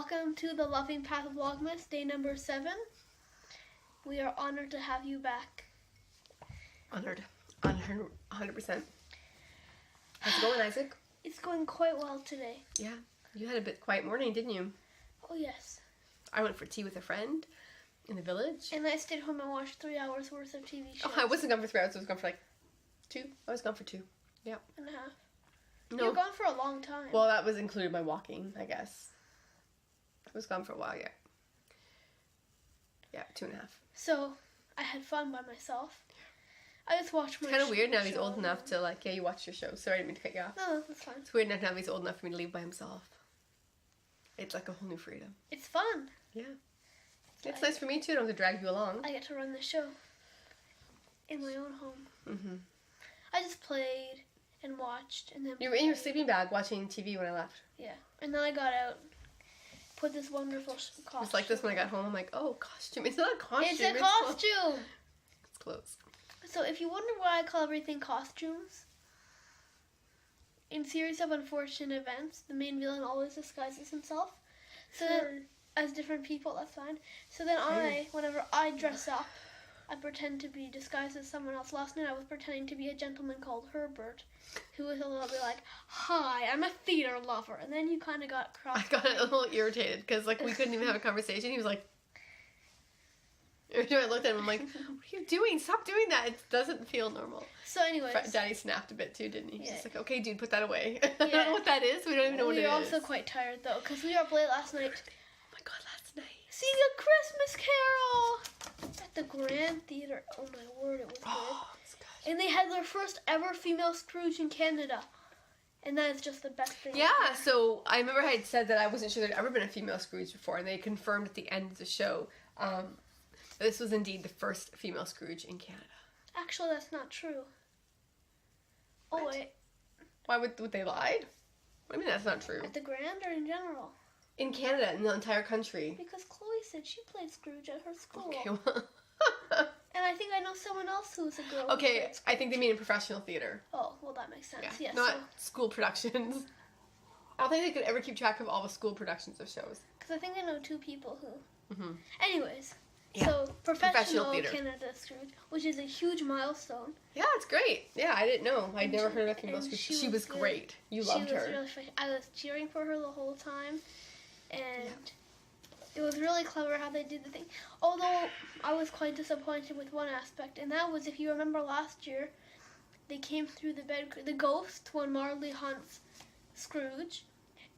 Welcome to the Loving Path Vlogmas, day number 7. We are honored to have you back. Honored. 100%. How's it going, Isaac? It's going quite well today. Yeah. You had a bit quiet morning, didn't you? Oh, yes. I went for tea with a friend in the village. And I stayed home and watched 3 hours worth of TV shows. Oh, I wasn't gone for 3 hours. I was gone for like 2. I was gone for 2. Yeah. And a half. No. You were gone for a long time. Well, that was included my walking, I guess. I was gone for a while, yeah. Yeah, 2.5. So, I had fun by myself. I just watched my It's kind of weird now show. he's old enough to, like, yeah, you watch your show. Sorry, I didn't mean to cut you off. No, that's fine. It's weird enough now he's old enough for me to leave by himself. It's like a whole new freedom. It's fun. Yeah. It's nice for me, too. I don't have to drag you along. I get to run the show in my own home. Mm-hmm. I just played and watched and then You were in your sleeping bag watching TV when I left. Yeah. And then I got out, put this wonderful costume. It was like this when I got home. I'm like, oh, costume. It's not a costume. It's a costume. It's clothes. So if you wonder why I call everything costumes, in series of unfortunate events, the main villain always disguises himself. So then, as different people, that's fine. So then whenever I dress up, I pretend to be disguised as someone else. Last night I was pretending to be a gentleman called Herbert, who was a little bit like, hi, I'm a theater lover. And then you kind of got cross. I got a little irritated because like we couldn't even have a conversation. He was like, every time I looked at him, I'm like, what are you doing? Stop doing that. It doesn't feel normal. So anyways. Daddy snapped a bit too, didn't he? He's Yeah. just like, okay, dude, put that away. I don't know what that is. We don't even know what it is. We were also quite tired though, because we were up late last night. Oh my god, last night. Seeing a Christmas Carol at the Grand Theatre. Oh my word, it was good. Oh, it's good. And they had their first ever female Scrooge in Canada. And that is just the best thing. Yeah, so I remember I had said that I wasn't sure there'd ever been a female Scrooge before, and they confirmed at the end of the show this was indeed the first female Scrooge in Canada. Actually, that's not true. Oh, What? wait. Why would they lied? What do you mean that's not true? At the Grand or in general? In Canada, in the entire country. Because Chloe said she played Scrooge at her school. Okay, well. And I think I know someone else who's a girl. Okay, I think they mean in professional theater. Oh, well, that makes sense. Yeah, Yes. not school productions. I don't think they could ever keep track of all the school productions of shows. Because I think I know 2 people who. Mm-hmm. Anyways. Yeah. So, professional theater. Canada Scrooge, which is a huge milestone. Yeah, it's great. Yeah, I didn't know. I'd never heard of a female and Scrooge. she She was was good. great. You loved She was her. really funny. I was cheering for her the whole time, and it was really clever how they did the thing. Although I was quite disappointed with one aspect, and that was, if you remember last year, they came through the ghost when Marley hunts Scrooge,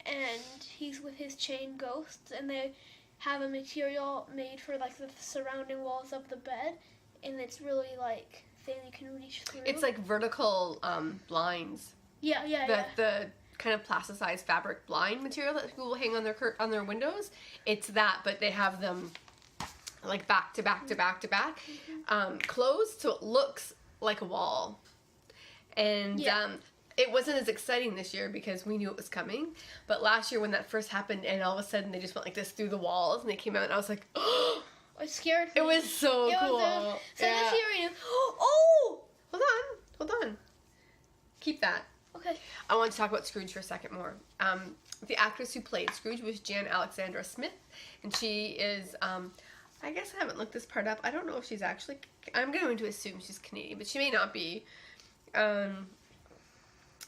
and he's with his chain ghosts, and they have a material made for like the surrounding walls of the bed, and it's really like thin, you can reach through. It's like vertical blinds. Yeah. The kind of plasticized fabric blind material that people will hang on their windows. It's that, but they have them like back to back to back to back, closed, so it looks like a wall. And it wasn't as exciting this year because we knew it was coming. But last year when that first happened, and all of a sudden they just went like this through the walls, and they came out, and I was like, oh, It scared me. it was so cool. So yeah. this year we knew. Oh! Hold on. Keep that. Okay. I want to talk about Scrooge for a second more. The actress who played Scrooge was Jan Alexandra Smith, and she is, I guess I haven't looked this part up. I don't know if she's actually, I'm going to assume she's Canadian, but she may not be.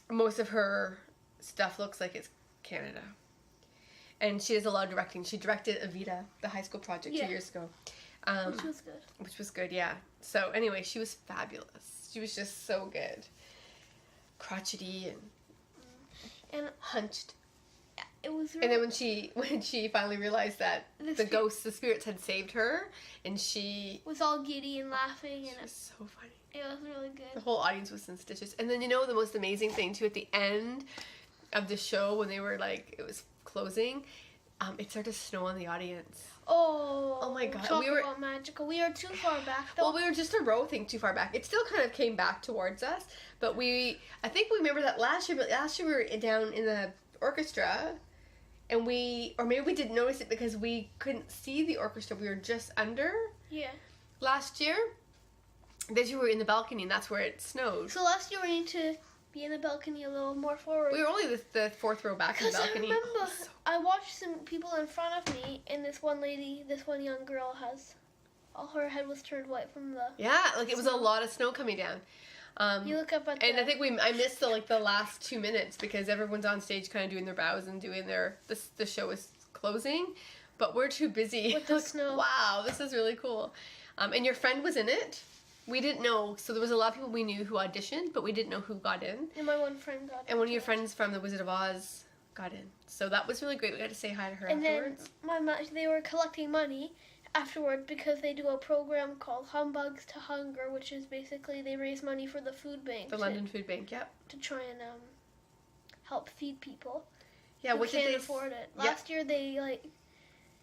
Most of her stuff looks like it's Canada. And she does a lot of directing. She directed Evita, the high school project, 2 years ago. Which was good. Which was good, yeah. So anyway, she was fabulous. She was just so good. Crotchety and hunched. It was really... And then when she finally realized that the spirits had saved her, and she was all giddy and laughing, and it was so funny. It was really good. The whole audience was in stitches. And then the most amazing thing too, at the end of the show when they were like, it was closing, it started to snow on the audience. Oh my god. Talk about magical. We are too far back though. Well, we were just a row thing too far back. It still kind of came back towards us, but I think we remember that last year, but last year we were down in the orchestra, and or maybe we didn't notice it because we couldn't see the orchestra. We were just under. Yeah. Last year. This year we were in the balcony, and that's where it snowed. So last year we need to be in the balcony a little more forward. We were only the fourth row back in the balcony. I remember, I watched some people in front of me, and this one young girl all her head was turned white from the... Yeah, like it was a lot of snow coming down. You look up at and I think I missed the last 2 minutes because everyone's on stage kind of doing their bows and doing the show is closing, but we're too busy. With the snow. Wow, this is really cool. And your friend was in it. We didn't know, so there was a lot of people we knew who auditioned, but we didn't know who got in. And my one friend got in. And one of your friends from The Wizard of Oz got in. So that was really great. We got to say hi to her afterwards. And then they were collecting money afterward because they do a program called Humbugs to Hunger, which is basically they raise money for the food bank. The London Food Bank, yep. To try and help feed people. Yeah, who what can't did they afford it. Last year they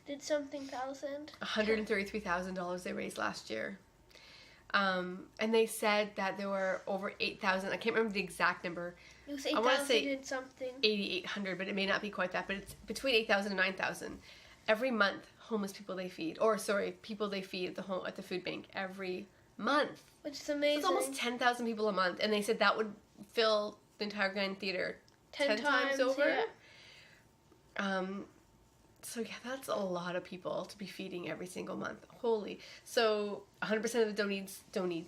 did something thousand. $133,000 they raised last year. And they said that there were over 8,000. I can't remember the exact number. It was 8,000 and something. 8,800, but it may not be quite that. But it's between 8,000 and 9,000 every month. Homeless people they feed, people they feed at the food bank every month. Which is amazing. So it's almost 10,000 people a month, and they said that would fill the entire Grand Theater 10 times over. Yeah. So yeah, that's a lot of people to be feeding every single month. Holy. So 100% of the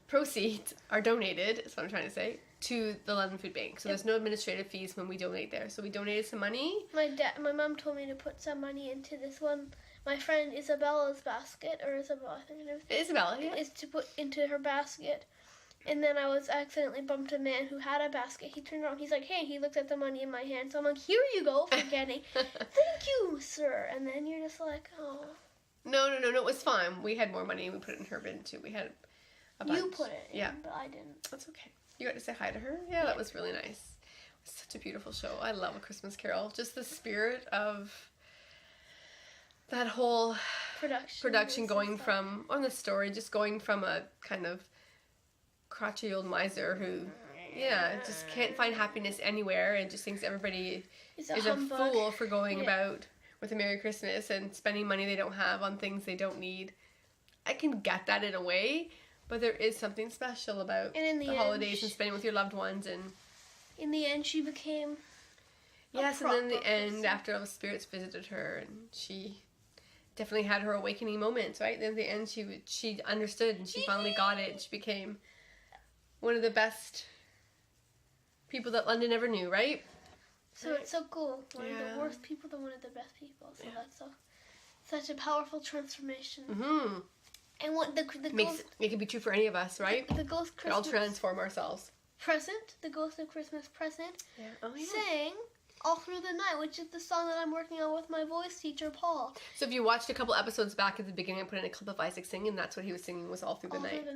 proceeds are donated, is what I'm trying to say, to the London Food Bank. So there's no administrative fees when we donate there. So we donated some money. My mom told me to put some money into this one. My friend Isabella's basket, or Isabella, I think it is. Isabella, yeah. Is to put into her basket. And then I was accidentally bumped a man who had a basket. He turned around, he's like, hey, he looked at the money in my hand. So I'm like, here you go, forgetting. Thank you, sir. And then you're just like, oh. No, it was fine. We had more money and we put it in her bin too. We had a bunch. You put it in, but I didn't. That's okay. You got to say hi to her? Yeah, that was really nice. It was such a beautiful show. I love A Christmas Carol. Just the spirit of that whole production going from, on the story, just going from a kind of crotchety old miser who, just can't find happiness anywhere and just thinks everybody is a fool for going about with a Merry Christmas and spending money they don't have on things they don't need. I can get that in a way, but there is something special about the holidays and spending with your loved ones. And in the end, she became and then in the end, after all the spirits visited her, and she definitely had her awakening moments, right? Then in the end, she understood, and she finally got it, and she became one of the best people that London ever knew, right? So it's so cool. One of the worst people to one of the best people. So that's such a powerful transformation. Mm-hmm. And what the makes it can be true for any of us, right? The ghost Christmas we all transform ourselves. The Ghost of Christmas Present sang all through the night, which is the song that I'm working on with my voice teacher Paul. So if you watched a couple episodes back at the beginning, I put in a clip of Isaac singing. That's what he was singing, was all through the night.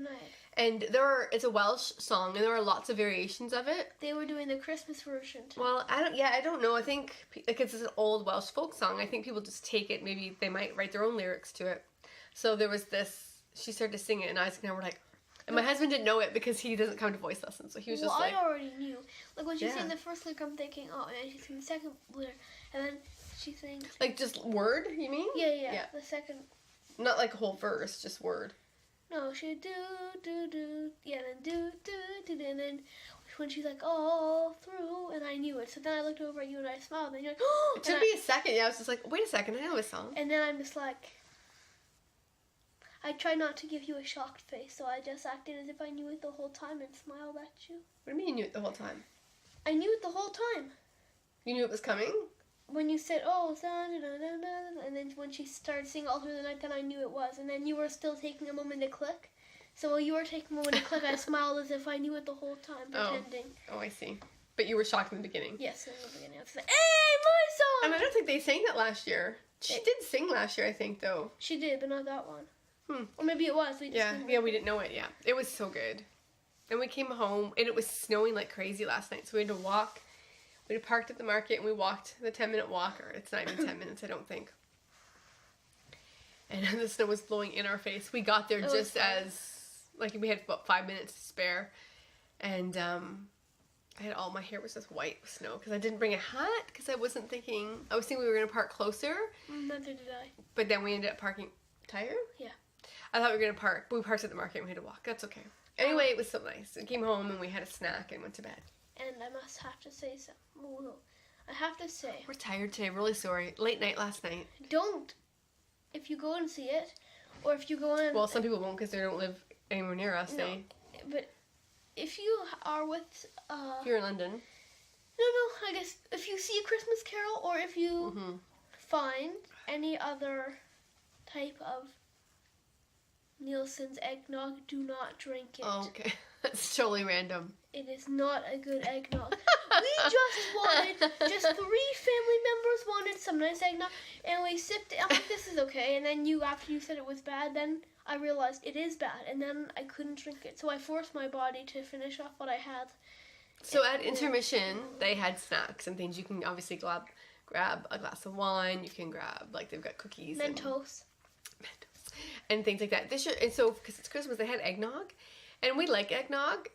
And it's a Welsh song, and there are lots of variations of it. They were doing the Christmas version too. Well, I don't know. I think it's an old Welsh folk song. I think people just take it. Maybe they might write their own lyrics to it. So there was this. She started to sing it, and Isaac and I were like. And my husband didn't know it because he doesn't come to voice lessons, so he was just like... I already knew. Like, when she sang the first lyric, I'm thinking, oh, and then she sang the second lyric, and then she sings... Like, just word, you mean? Yeah. The second... Not like a whole verse, just word. No, she do, then do, and then when she's like, all through, and I knew it. So then I looked over at you and I smiled, and you're like, oh! It took me a second, I was just like, wait a second, I know this song. And then I'm just like... I tried not to give you a shocked face, so I just acted as if I knew it the whole time and smiled at you. What do you mean you knew it the whole time? I knew it the whole time. You knew it was coming? When you said, oh, and then when she started singing all through the night, then I knew it was. And then you were still taking a moment to click. So while you were taking a moment to click, I smiled as if I knew it the whole time, pretending. Oh, I see. But you were shocked in the beginning. Yes, in the beginning. I was like, hey, my song! And I don't think they sang that last year. She did sing last year, I think, though. She did, but not that one. Or maybe it was. We didn't know it. Yeah, it was so good. And we came home, and it was snowing like crazy last night, so we had to walk. We had parked at the market, and we walked the 10-minute walk, or it's not even 10 minutes, I don't think. And the snow was blowing in our face. We got there just as, like, we had about 5 minutes to spare, and all my hair was just white with snow, because I didn't bring a hat, because I was thinking we were going to park closer. Neither did I. But then we ended up parking, Tyre? Yeah. I thought we were going to park, but we parked at the market and we had to walk. That's okay. Anyway, it was so nice. We came home and we had a snack and went to bed. And I must have to say something. I have to say. We're tired today. Really sorry. Late night last night. Don't. If you go and see it, or if you go in. Well, some people won't because they don't live anywhere near us. No, but if you are with. If you're in London. No, I guess if you see a Christmas Carol, or if you find any other type of Nielsen's eggnog, do not drink it. Oh, okay. That's totally random. It is not a good eggnog. Just 3 family members wanted some nice eggnog, and we sipped it. I'm like, this is okay. And then after you said it was bad, then I realized it is bad, and then I couldn't drink it. So I forced my body to finish off what I had. So at intermission, they had snacks and things. You can obviously grab a glass of wine. You can grab, like, they've got cookies. Mentos. And things like that. And so, because it's Christmas, they had eggnog. And we like eggnog.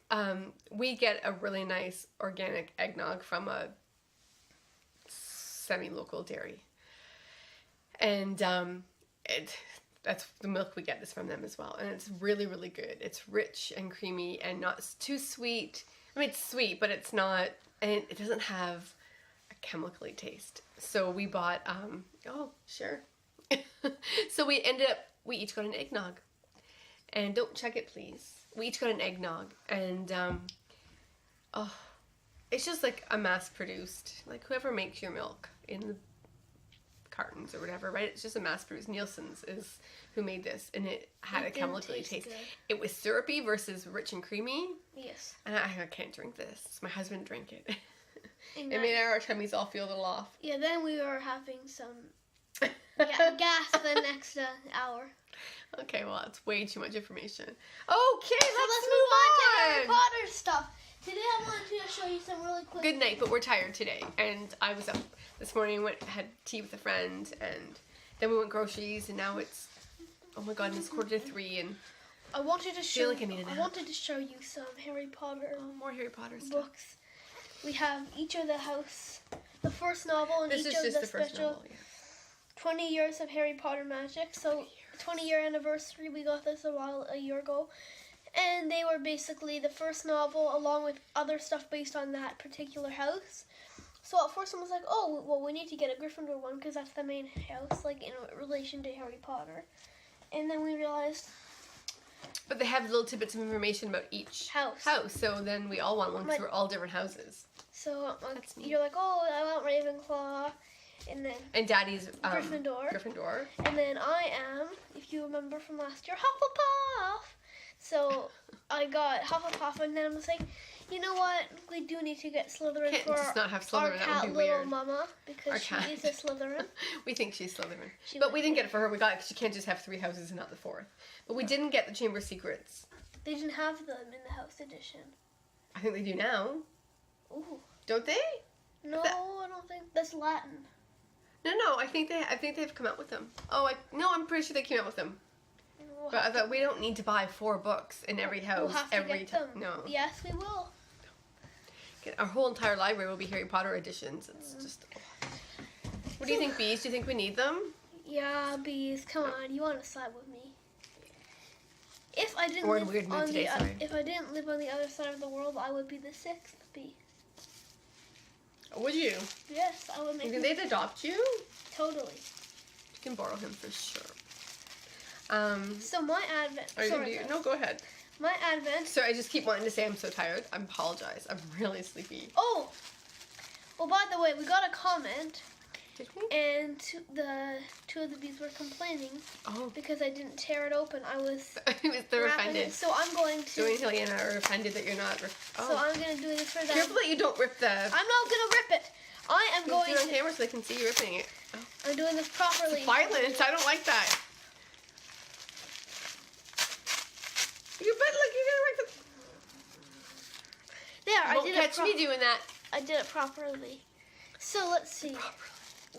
We get a really nice organic eggnog from a semi-local dairy. And that's the milk we get is from them as well. And it's really, really good. It's rich and creamy and not too sweet. I mean, it's sweet, but it's not, and it doesn't have a chemically taste. So we bought, sure. So we each got an eggnog. And don't check it, please. We each got an eggnog. And, it's just like a mass-produced, like whoever makes your milk in the cartons or whatever, right? It's just a mass-produced. Nielsen's is who made this, and it had a chemically taste. It was syrupy versus rich and creamy. Yes. And I can't drink this. My husband drank it. It made our tummies all feel a little off. Yeah, then we were having some gas the next hour. Okay, well, that's way too much information. Okay, So let's move on to Harry Potter stuff. Today I wanted to show you some really quick. Good night, but we're tired today. And I was up this morning, had tea with a friend, and then we went groceries, and now it's, oh my god, it's 2:45, and I wanted to show. feel like I need a nap. I wanted to show you some Harry Potter. Oh, more Harry Potter stuff. Books. We have each of the house, the first novel, and This each is of just the the first special novel, yeah. 20 years of Harry Potter magic. So 20-year anniversary. We got this a year ago. And they were basically the first novel along with other stuff based on that particular house. So at first I was like, oh, well, we need to get a Gryffindor one because that's the main house, like in relation to Harry Potter. And then we realized... But they have little tidbits of information about each house. So then we all want one because we're all different houses. So you're like, oh, I want Ravenclaw. And Daddy's Gryffindor. And then I am, if you remember from last year, Hufflepuff. So I got Hufflepuff, and then I was like, you know what? We do need to get Slytherin Can't for just not have Slytherin. our That cat, would be little weird. mama, because she is a Slytherin. We think she's Slytherin. But we didn't get it for her. We got it because she can't just have 3 houses and not the 4th. But we didn't get the Chamber of Secrets. They didn't have them in the house edition. I think they do now. Ooh. Don't they? No, I don't think. That's Latin. No. I think they've come out with them. I'm pretty sure they came out with them. But I thought we don't need to buy 4 books in every house we'll have to every get time. them. No. Yes, we will. Our whole entire library will be Harry Potter editions. It's just. What do you think, Bees? Do you think we need them? Yeah, Bees. Come on, you want to side with me? If I didn't We're in a weird mood today. Sorry. If I didn't live on the other side of the world, I would be the 6th bee. Would you? Yes, I would make. Did they adopt you? Totally. You can borrow him for sure. So my advent. Are you gonna do? No, go ahead. My advent. So I just keep wanting to say I'm so tired. I apologize. I'm really sleepy. Oh. Well, by the way, we got a comment. Did we? And two of the bees were complaining. Oh. Because I didn't tear it open. They're offended. So I'm going to. Joey and Helena are offended that you're not. So I'm gonna do this for them. Careful that you don't rip the. I'm not gonna rip it. I am going do it on camera so they can see you ripping it. Oh. I'm doing this properly. It's violence. I don't like that. You bet. Look, you're gonna rip it. There, I did catch me doing that. I did it properly. So let's see. Properly.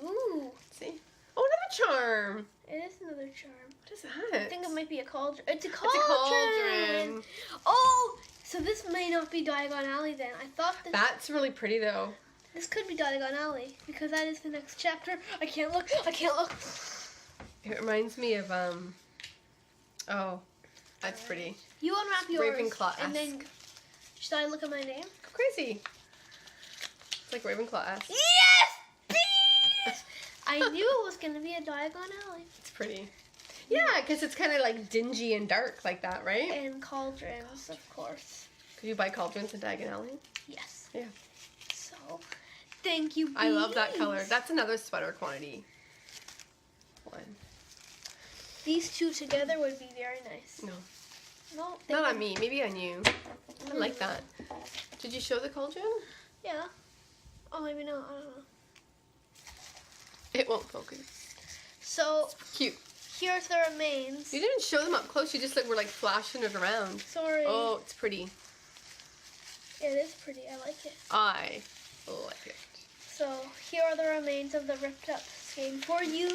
Ooh. See? Oh, another charm. It is another charm. What is that? I think it might be a cauldron. It's a cauldron. It's a cauldron. Oh, so this may not be Diagon Alley then. I thought this. That's really pretty though. This could be Diagon Alley because that is the next chapter. I can't look. I can't look. It reminds me of That's pretty. You unwrap yours. Ravenclaw-esque. And then, should I look at my name? Go crazy. It's like Ravenclaw-esque. Yes! Please! I knew it was going to be a Diagon Alley. It's pretty. Yeah, because it's kind of like dingy and dark like that, right? And cauldrons, of course. Could you buy cauldrons in Diagon Alley? Yes. Yeah. So, thank you, bees. I love that color. That's another sweater quantity one. These two together would be very nice. No. No. Not on me. Maybe on you. I like that. Did you show the cauldron? Yeah. Oh, maybe not. I don't know. It won't focus. So, Cute. here's the remains. You didn't show them up close. You just like were like flashing it around. Sorry. Oh, it's pretty. It is pretty. I like it. I like it. So, here are the remains of the ripped up skein for you.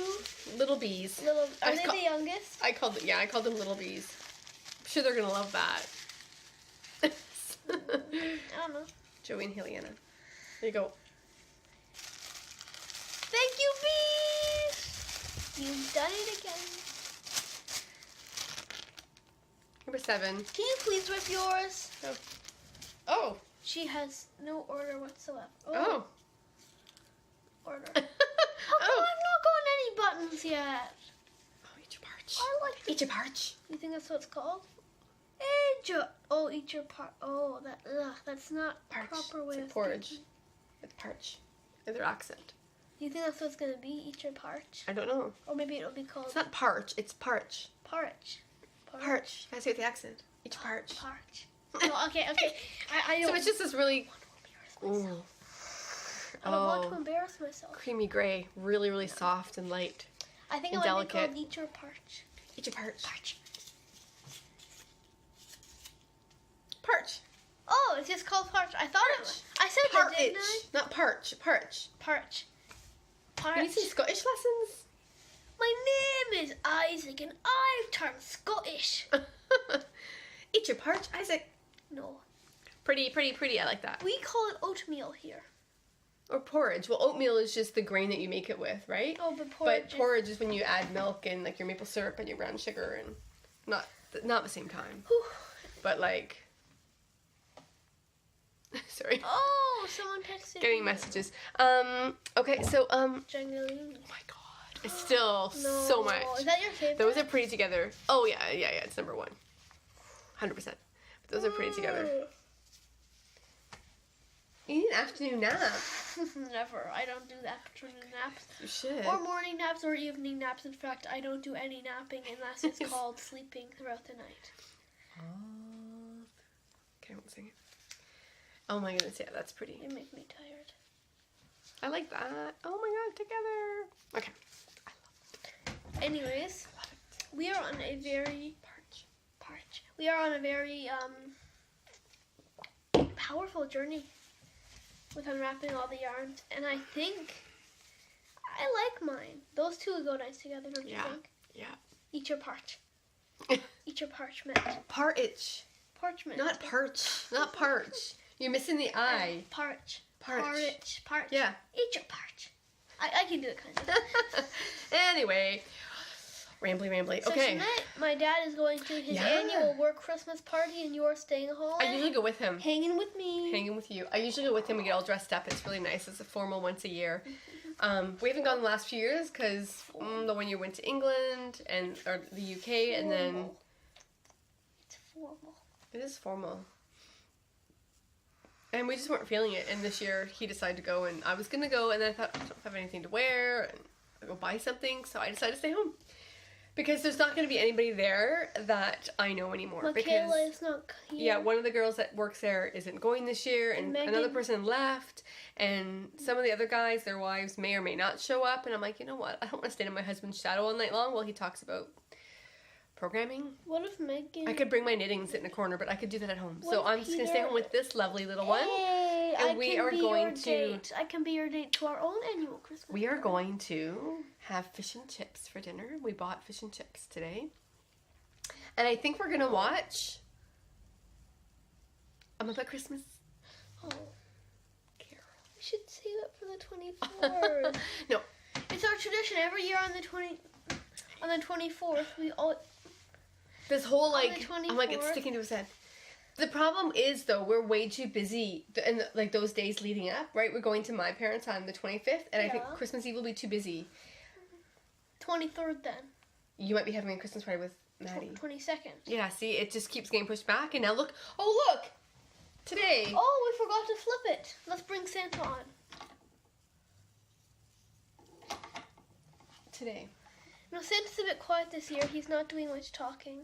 Little bees. Are they the youngest? I called them little bees. I'm sure they're gonna love that. I don't know. Joey and Heliana. There you go. Thank you, bees! You've done it again. Number 7. Can you please rip yours? Oh. Oh. She has no order whatsoever. Oh. Order. How come I've not gotten any buttons yet? Oh, eat your parch. I like Eat your parch. You think that's what it's called? Eat your part. Oh, that's not Parch. proper way It's like of porridge. speaking. With parch. With their accent. Do you think that's what it's gonna be? Eat your parch? I don't know. Or maybe it'll be called It's not parch. It's parch. parch. Parch. I say it with the accent. Eat your parch. Parch. Oh, okay. I don't. So it's just this really. Ooh. I don't want to embarrass myself. Creamy gray. Really, really soft and light. I think it and might be delicate. called eat your parch. Eat your parch. Parch. Parch. Oh, it's just called parch. I thought it was. I said that, didn't I? Not parch. Parch. Parch. You need some Scottish lessons? My name is Isaac and I've turned Scottish. Eat your parch, Isaac. No. Pretty, pretty, pretty. I like that. We call it oatmeal here. Or porridge. Well, oatmeal is just the grain that you make it with, right? Oh, but porridge. But porridge is when you add milk and like your maple syrup and your brown sugar and not at the same time. Whew. But like. Sorry. Oh, someone texted Getting me. messages. Okay, so Jangling. oh my god. It's still No. so much. Is that your favorite? Those are pretty together. Oh yeah, it's number 1. 100%. But those are pretty together. You need an afternoon nap. Never. I don't do afternoon naps. You should. Or morning naps or evening naps. In fact, I don't do any napping unless it's called sleeping throughout the night. Okay, I won't sing it. Oh my goodness, yeah, that's pretty. It makes me tired. I like that. Oh my god, together. Okay. Anyways, I love it. we are on a very Parch. We are on a very powerful journey with unwrapping all the yarns, and I think I like mine. Those two would go nice together, don't you think? Yeah. Eat your parch. Eat your parchment. Parch. Parchment. Not parch. Not parch. You're missing the I. Parch. Parch. Parch. Yeah. Eat your parch. I can do it kind of. Anyway. Rambly. So Okay. tonight, my dad is going to his annual work Christmas party, and you're staying home. I usually go with him. Hanging with me. Hanging with you. I usually go with him. We get all dressed up. It's really nice. It's a formal once a year. We haven't gone the last few years because the one year went to England or the UK, and then It's formal. it is formal. And we just weren't feeling it. And this year he decided to go, and I was gonna go, and then I thought I don't have anything to wear, and I'll go buy something, so I decided to stay home. Because there's not going to be anybody there that I know anymore. Michaela is not here. Yeah, one of the girls that works there isn't going this year, and Megan. another person left, and some of the other guys, their wives may or may not show up, and I'm like, you know what? I don't want to stand in my husband's shadow all night long while he talks about programming. What if Megan... I could bring my knitting and sit in a corner, but I could do that at home. What So if I'm just going to stay Peter- home with this lovely little one. Hey, And I we can are be going your to- date. I can be your date to our own annual Christmas We are party. going to have fish and chips for dinner. We bought fish and chips today. And I think we're going to watch About Christmas Oh, Carol. we should save it for the 24th. No. It's our tradition every year on the 24th. We all... This whole, On the like, I'm like, it's 24th? sticking to his head. The problem is, though, we're way too busy, and like those days leading up, right? We're going to my parents' on the 25th, and I think Yeah. Christmas Eve will be too busy. 23rd then. You might be having a Christmas party with Maddie. 22nd. Yeah, see, it just keeps getting pushed back, and now look, oh look! Today. Oh, we forgot to flip it. Let's bring Santa on. Today. No, Santa's a bit quiet this year. He's not doing much talking.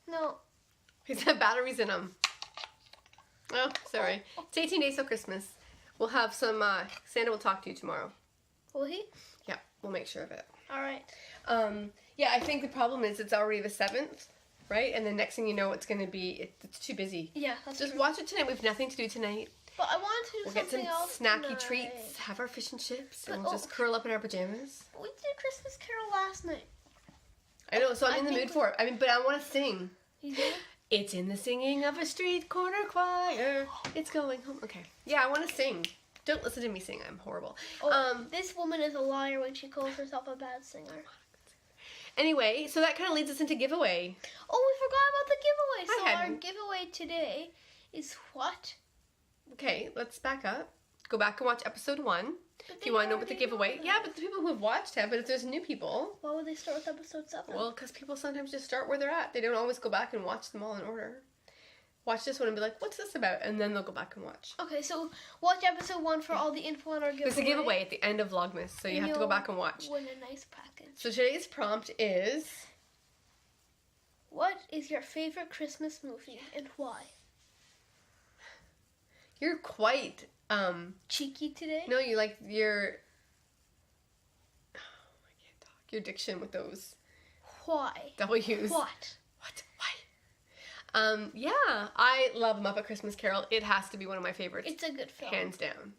No. He's got batteries in him. Oh, sorry. It's 18 days till Christmas. We'll have some, Santa will talk to you tomorrow. Will he? Yeah, we'll make sure of it. All right. Yeah, I think the problem is it's already the 7th, right? And the next thing you know, it's going to be, it's too busy. Yeah, that's Just true. watch it tonight. We have nothing to do tonight. But I want to do We'll get something some else snacky tonight. treats, have our fish and chips, and But- we'll just curl up in our pajamas. We did Christmas Carol last night. I know, so I'm I in the think mood for it. I mean, but I want to sing. You did? It's in the singing of a street corner choir. It's going home. Okay. Yeah, I want to sing. Don't listen to me sing. I'm horrible. Oh, this woman is a liar when she calls herself a bad singer. Anyway, so that kind of leads us into giveaway. Oh, we forgot about the giveaway. So our hadn't. giveaway today is what? Okay, let's back up. Go back and watch episode 1 But if you they want to know what the already giveaway. know Yeah, that. but the people who have watched have. But if there's new people, Why would they start with episode 7? well, because people sometimes just start where they're at. They don't always go back and watch them all in order. Watch this one and be like, "What's this about?" And then they'll go back and watch. Okay, so watch episode 1 for all the info on our giveaway. There's a giveaway at the end of Vlogmas, so you And have to go you'll back and watch. Win a nice package. So today's prompt is, What is your favorite Christmas movie and why? you're quite, Cheeky today? no, you like your, oh, I can't talk, your diction with those Why? W's. What? What? Why? Yeah, I love Muppet Christmas Carol. It has to be one of my favorites, It's a good film. hands down.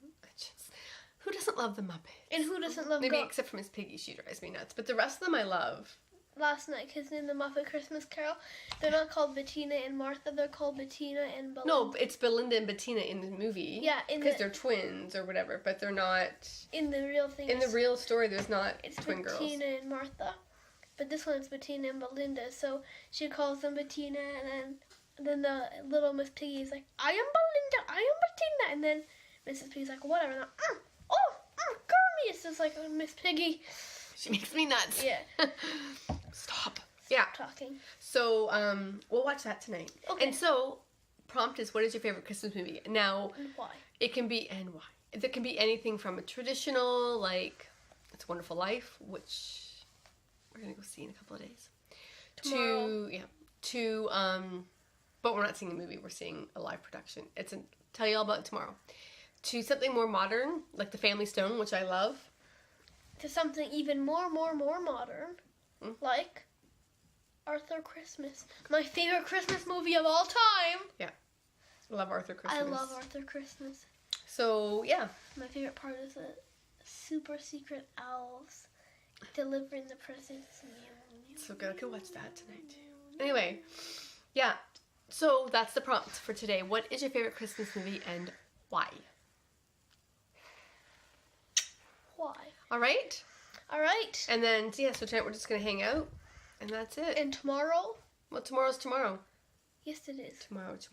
Who doesn't love the Muppets? And who doesn't love Maybe except for Miss Piggy, she drives me nuts. But the rest of them I love. Last night, because in the Muppet Christmas Carol, they're not called Bettina and Martha, they're called Bettina and Belinda. No, it's Belinda and Bettina in the movie. Yeah, because they're twins or whatever, but they're not. in the real thing, In the real story, there's not it's twin girls. Bettina and Martha. But this one's Bettina and Belinda, so she calls them Bettina, and then the little Miss Piggy's like, I am Belinda, I am Bettina, and then Mrs. Piggy's like, whatever, and Gurmy, it's just like Miss Piggy. She makes me nuts. Yeah. Stop. Yeah. Talking. So, we'll watch that tonight. Okay. And so, prompt is, what is your favorite Christmas movie? Now, And why? it can be, and why? It can be anything from a traditional, like, It's a Wonderful Life, which we're going to go see in a couple of days. Tomorrow. But we're not seeing a movie, we're seeing a live production. Tell you all about it tomorrow. To something more modern, like The Family Stone, which I love. To something even more modern, like Arthur Christmas. My favorite Christmas movie of all time. I love Arthur Christmas. I love Arthur Christmas. So, yeah. My favorite part is the super secret elves delivering the presents. So good. I could watch that tonight, too. Anyway, yeah. So, that's the prompt for today. What is your favorite Christmas movie and why? Why? All right? All right. And then, so tonight we're just going to hang out. And that's it. And tomorrow? Well, tomorrow's tomorrow. Yes, it is. Tomorrow is.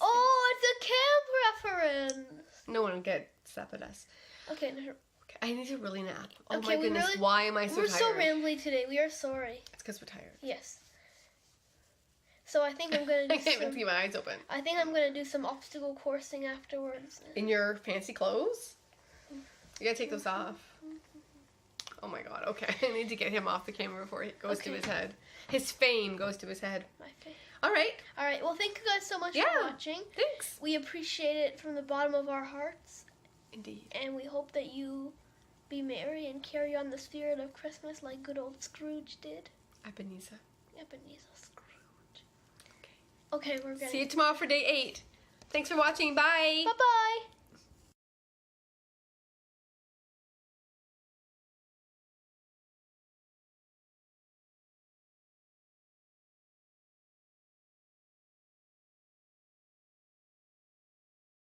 Oh, it's a camp reference. No one gets up at us. Okay, no, Okay, I need to really nap. Oh Okay, my goodness, really- why am I so we're tired? so rambly today. We are sorry. It's because we're tired. Yes. So I think I'm gonna I do can't even keep my eyes open. I think I'm gonna do some obstacle coursing afterwards. In your fancy clothes? You gotta take those off. Oh my god, okay. I need to get him off the camera before it goes to Okay. his head. His fame goes to his head. My face. Alright, All right. Well, thank you guys so much Yeah. for watching. thanks. We appreciate it from the bottom of our hearts, Indeed. and we hope that you be merry and carry on the spirit of Christmas like good old Scrooge did. Ebenezer. Ebenezer Scrooge. Okay, we're gonna. See you tomorrow for day 8. Thanks for watching. Bye. Bye bye.